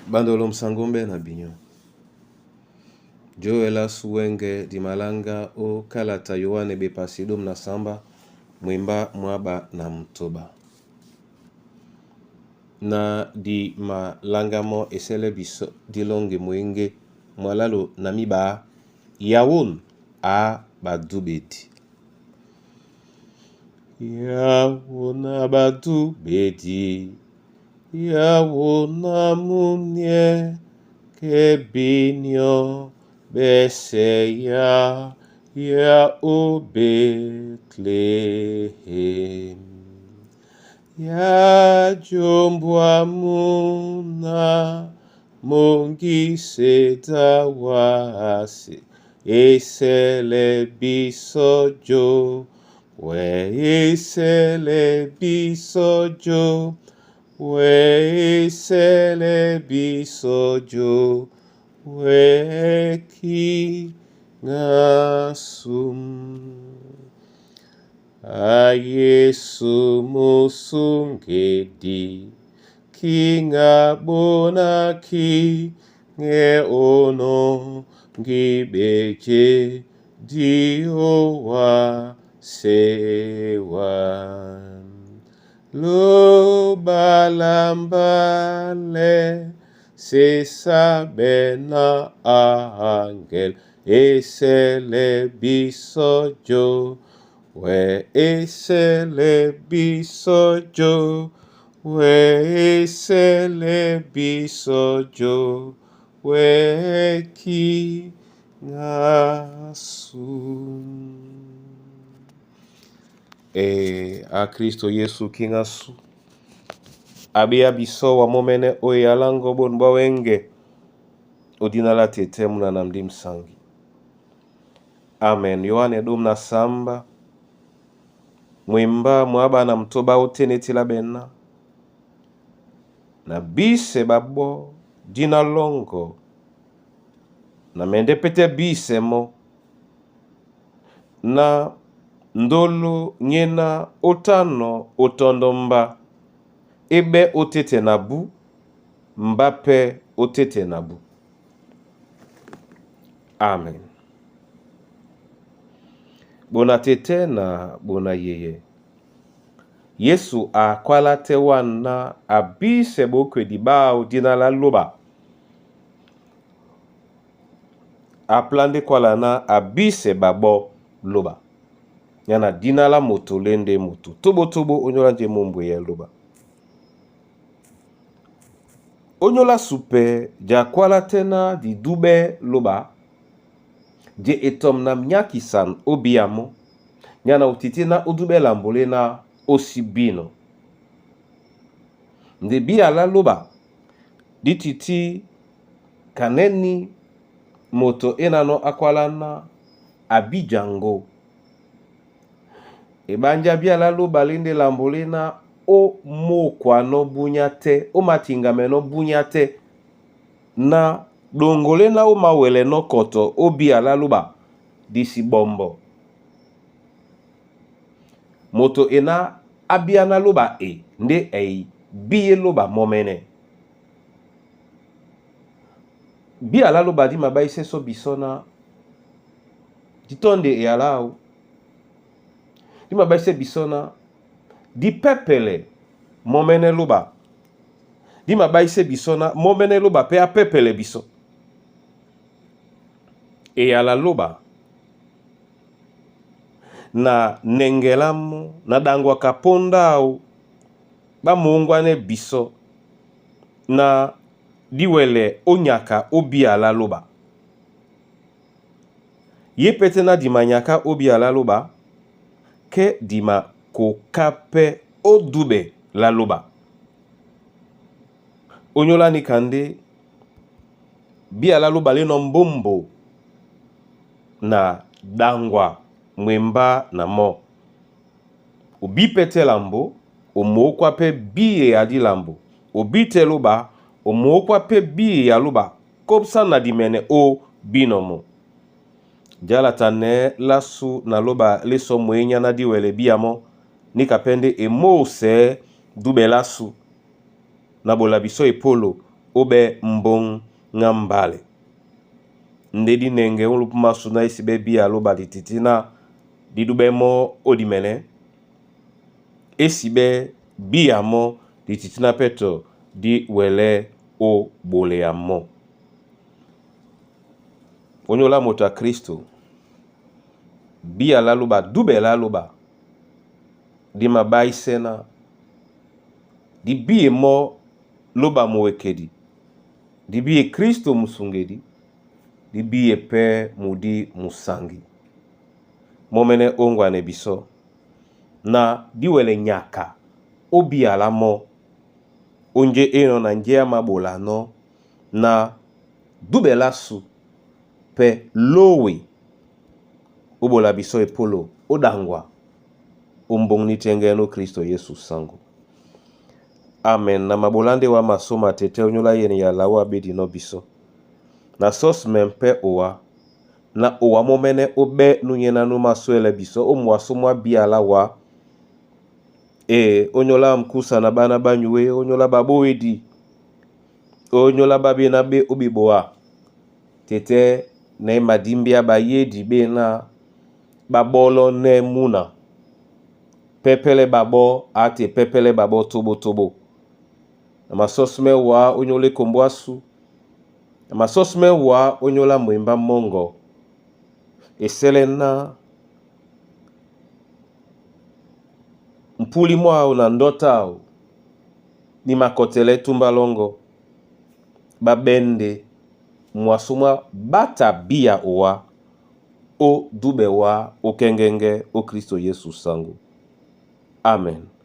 Bandolo msangombe na binyo. Joela suwenge di malanga o kalata yohane bepasidum na samba mwimba mwaba na mtoba. Na di malanga mo esele biso dilonge mwenge mwalalo na miba yawon a badubeti. Yawon a badubeti. Yawon a munye kebinyo beseya ya o Bethlehem. Ya jombwa muna mongi seta wase esele bisojo we esele bisojo we esele bisojo we ki ngasum a Yesu musungedi kinga bona ki nge ono ngibeje diowa sewan lo balambale se sabena angel esele bisojo we esele bisojo we esele bisojo we ki ngasum. A Kristo Yesu kingasu abia biso wa momene oyalango bonba wenge odinala tete muna namdim sangi. Amen. Yohane dum na samba mwimba mwaba na mtoba utenetila bena na bise babo dina longo na mende pete bise mo na ndolo nyena otano otondo mba ebe otete nabu mbape otete nabu. Amen. Bona tete na bona yeye. Yesu akwala tewana abise bokwe dibao dina la loba. Aplande kwala na abise babo loba. Yana dina la moto lende moto. Tobo tobo onyola nje mumbwe ya loba. Onyola supe jakwala tena di dube loba. Je etom na mnyakisan obiamo. Nyana utitina udube lambole na osibino. Ndebi ala loba. Dititi kaneni moto enano akwala na abijango. Ebanja biala loba linde lambole na o mokwa no bunyate o matingame no bunyate na dongole na o mawele no koto o biala loba disi bombo. Moto ena abiana loba nde biye loba momene. Biala loba di mabaise so bisona ditonde alao. Di mabaise bisona di pepele momene loba. Di mabaise bisona momene loba pe a pepele biso. Ala loba na nengelamu na dangwa kapondao ba mungwane biso na diwele onyaka obi ala loba. Ye pete na dimanyaka obi ala loba ke dima kokape odube la loba. Onyola ni kande bi ala loba le nombombo na dangwa mwemba na mo. Obi pete lambo omokwa pe biye adi lambo. Obi te loba omokwa pe biye ya loba kopsa na dimene o binomo. Jalatane lasu na loba leso mwenya na diwele biamo ni kapende emo se dube lasu na bola biso epolo obe mbong ngambale ndedi nenge ulupuma suna isibe bia loba lititina didube mo odimene esibe bia mo lititina peto di wele o bole ya mo onyola mota Kristo bia la loba dube la loba di mabai sena di bie mo loba mo wekedi di bie Kristo musungedi di bie pe mudi musangi momene ongwane biso na diwele nyaka obi ala mo onje eno na nje amabola no na dubela su pe lowe obola biso epolo odangwa ombong nitenge no Kristo Yesu sango. Amen. Na mabolande wa masoma tete onyola yeni ya lawa bedi no biso na sos mempe owa na owa momene obe nunyena no maswele biso omwasomwa biala wa onyola mkusa na bana banyue onyola babo edi onyola babe na be obiboa tete na madimbia bayedi be na babolo ne muna pepele babo ate pepele babo tobo na masosme wa onyole kombwasu na masosme wa onyola mwemba mongo eselena mpuli mwao na ndotao ni makotele tumbalongo babende mwasumwa bata bia owa o dube wa o kengenge o Kristo Yesu sangu. Amen.